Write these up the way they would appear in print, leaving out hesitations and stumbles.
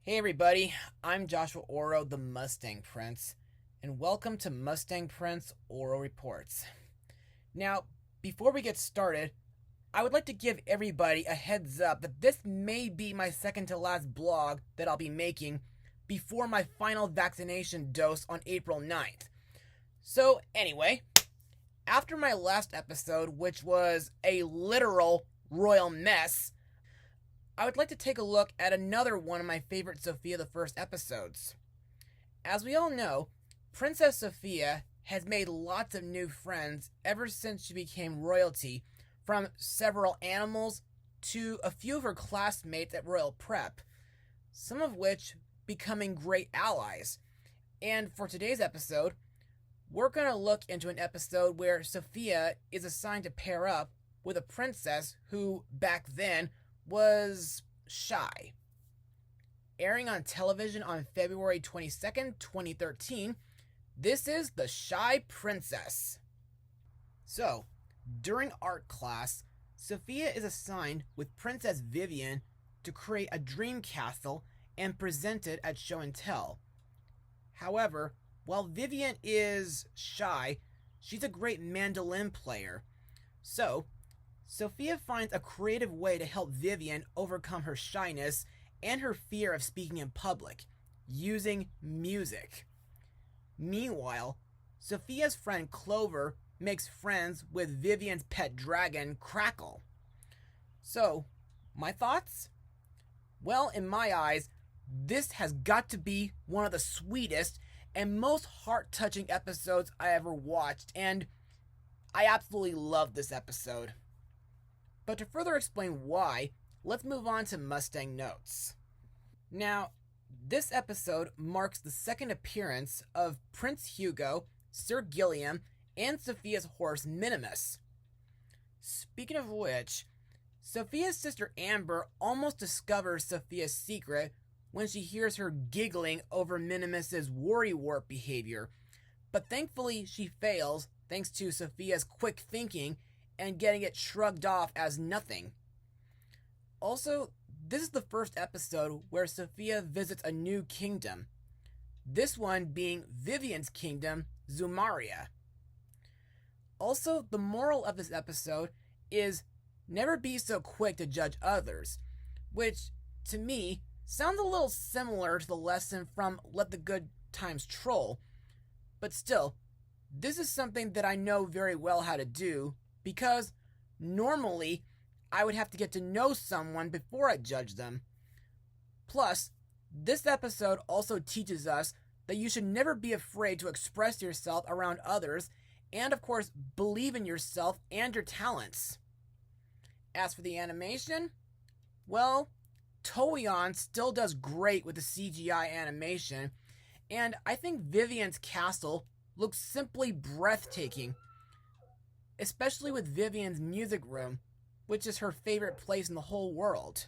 Hey everybody, I'm Joshua Orro, the Mustang Prince, and welcome to Mustang Prince Orro Reports. Now, before we get started, I would like to give everybody a heads up that this may be my second to last blog that I'll be making before my final vaccination dose on April 9th. So, anyway, after my last episode, which was a literal royal mess, I would like to take a look at another one of my favorite Sofia the First episodes. As we all know, Princess Sofia has made lots of new friends ever since she became royalty, from several animals to a few of her classmates at Royal Prep, some of which becoming great allies. And for today's episode, we're going to look into an episode where Sofia is assigned to pair up with a princess who, back then, was shy. Airing on television on February 22nd, 2013, this is The Shy Princess. So, during art class, Sofia is assigned with Princess Vivian to create a dream castle and present it at show and tell. However, while Vivian is shy, she's a great mandolin player. So, Sofia finds a creative way to help Vivian overcome her shyness and her fear of speaking in public, using music. Meanwhile, Sofia's friend Clover makes friends with Vivian's pet dragon, Crackle. So, my thoughts? Well, in my eyes, this has got to be one of the sweetest and most heart-touching episodes I ever watched, and I absolutely love this episode. But to further explain why, let's move on to Mustang notes. Now, this episode marks the second appearance of Prince Hugo, Sir Gilliam, and Sofia's horse Minimus. Speaking of which, Sofia's sister Amber almost discovers Sofia's secret when she hears her giggling over Minimus's worrywart behavior, but thankfully she fails thanks to Sofia's quick thinking and getting it shrugged off as nothing. Also, this is the first episode where Sofia visits a new kingdom, this one being Vivian's kingdom, Zumaria. Also, the moral of this episode is never be so quick to judge others, which, to me, sounds a little similar to the lesson from Let the Good Times Troll, but still, this is something that I know very well how to do, because normally I would have to get to know someone before I judge them. Plus, this episode also teaches us that you should never be afraid to express yourself around others, and of course, believe in yourself and your talents. As for the animation, well, Toeon still does great with the CGI animation, and I think Vivian's castle looks simply breathtaking, especially with Vivian's music room, which is her favorite place in the whole world.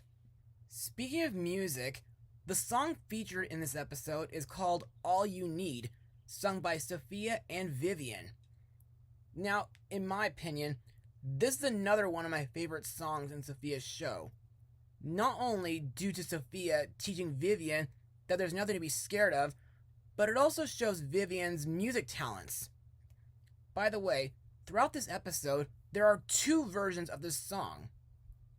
Speaking of music, the song featured in this episode is called All You Need, sung by Sofia and Vivian. Now, in my opinion, this is another one of my favorite songs in Sofia's show. Not only due to Sofia teaching Vivian that there's nothing to be scared of, but it also shows Vivian's music talents. By the way, throughout this episode, there are two versions of this song.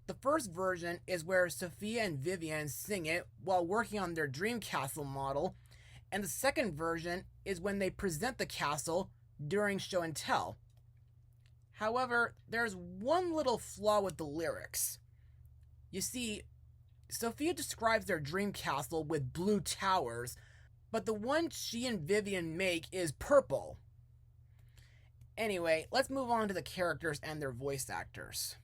The first version is where Sofia and Vivian sing it while working on their dream castle model, and the second version is when they present the castle during show and tell. However, there's one little flaw with the lyrics. You see, Sofia describes their dream castle with blue towers, but the one she and Vivian make is purple. Anyway, let's move on to the characters and their voice actors.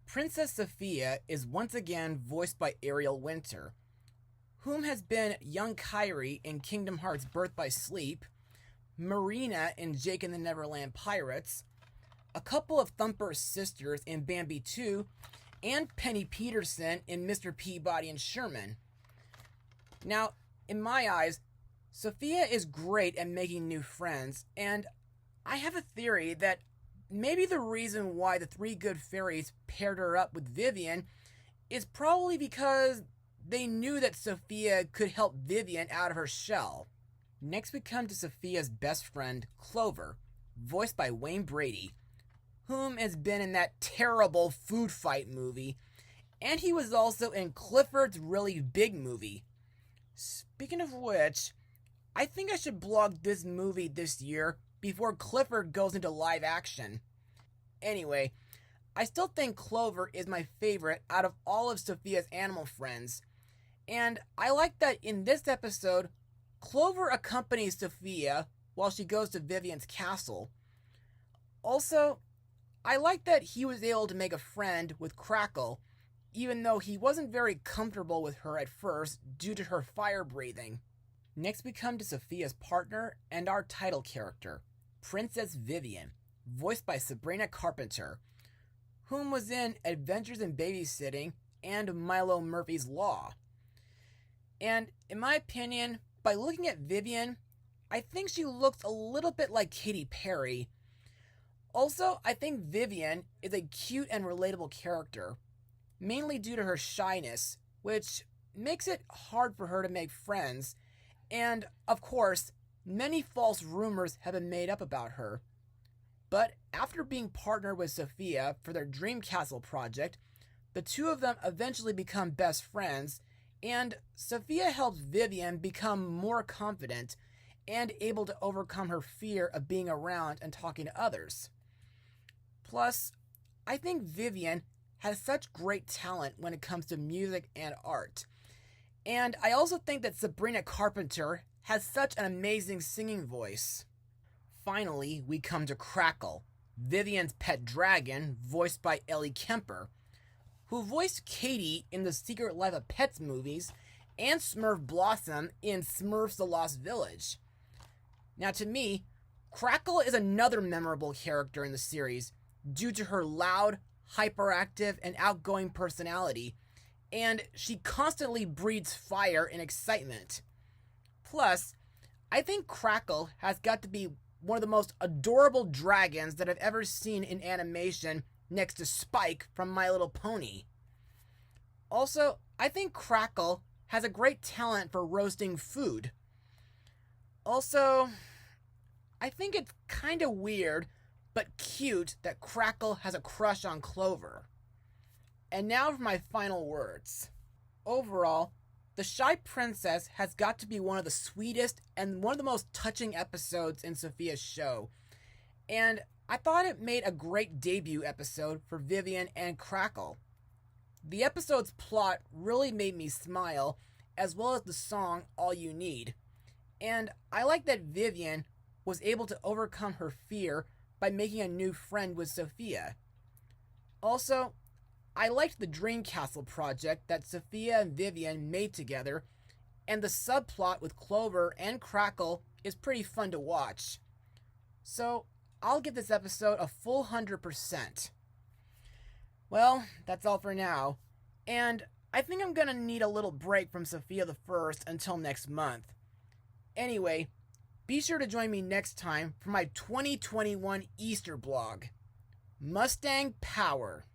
Princess Sofia is once again voiced by Ariel Winter, whom has been young Kyrie in Kingdom Hearts Birth by Sleep, Marina in Jake and the Neverland Pirates, a couple of Thumper's sisters in Bambi 2, and Penny Peterson in Mr. Peabody and Sherman. Now, in my eyes, Sofia is great at making new friends, and I have a theory that maybe the reason why the three good fairies paired her up with Vivian is probably because they knew that Sofia could help Vivian out of her shell. Next we come to Sofia's best friend, Clover, voiced by Wayne Brady, whom has been in that terrible food fight movie, and he was also in Clifford's Really Big Movie. Speaking of which, I think I should blog this movie this year before Clifford goes into live action. Anyway, I still think Clover is my favorite out of all of Sofia's animal friends, and I like that in this episode, Clover accompanies Sofia while she goes to Vivian's castle. Also, I like that he was able to make a friend with Crackle, even though he wasn't very comfortable with her at first due to her fire breathing. Next we come to Sofia's partner and our title character, Princess Vivian, voiced by Sabrina Carpenter, whom was in Adventures in Babysitting and Milo Murphy's Law. And in my opinion, by looking at Vivian, I think she looks a little bit like Katy Perry. Also, I think Vivian is a cute and relatable character, mainly due to her shyness, which makes it hard for her to make friends, and, of course, many false rumors have been made up about her. But after being partnered with Sofia for their Dream Castle project, the two of them eventually become best friends, and Sofia helps Vivian become more confident and able to overcome her fear of being around and talking to others. Plus, I think Vivian has such great talent when it comes to music and art. And I also think that Sabrina Carpenter has such an amazing singing voice. Finally, we come to Crackle, Vivian's pet dragon, voiced by Ellie Kemper, who voiced Katie in the Secret Life of Pets movies and Smurf Blossom in Smurfs the Lost Village. Now to me, Crackle is another memorable character in the series due to her loud, hyperactive, and outgoing personality, and she constantly breathes fire and excitement. Plus, I think Crackle has got to be one of the most adorable dragons that I've ever seen in animation next to Spike from My Little Pony. Also, I think Crackle has a great talent for roasting food. Also, I think it's kind of weird but cute that Crackle has a crush on Clover. And now for my final words. Overall, The Shy Princess has got to be one of the sweetest and one of the most touching episodes in Sofia's show. And I thought it made a great debut episode for Vivian and Crackle. The episode's plot really made me smile, as well as the song All You Need. And I like that Vivian was able to overcome her fear by making a new friend with Sofia. Also, I liked the Dream Castle project that Sofia and Vivian made together, and the subplot with Clover and Crackle is pretty fun to watch. So, I'll give this episode a full 100%. Well, that's all for now, and I think I'm gonna need a little break from Sofia the First until next month. Anyway, be sure to join me next time for my 2021 Easter blog. Mustang Power.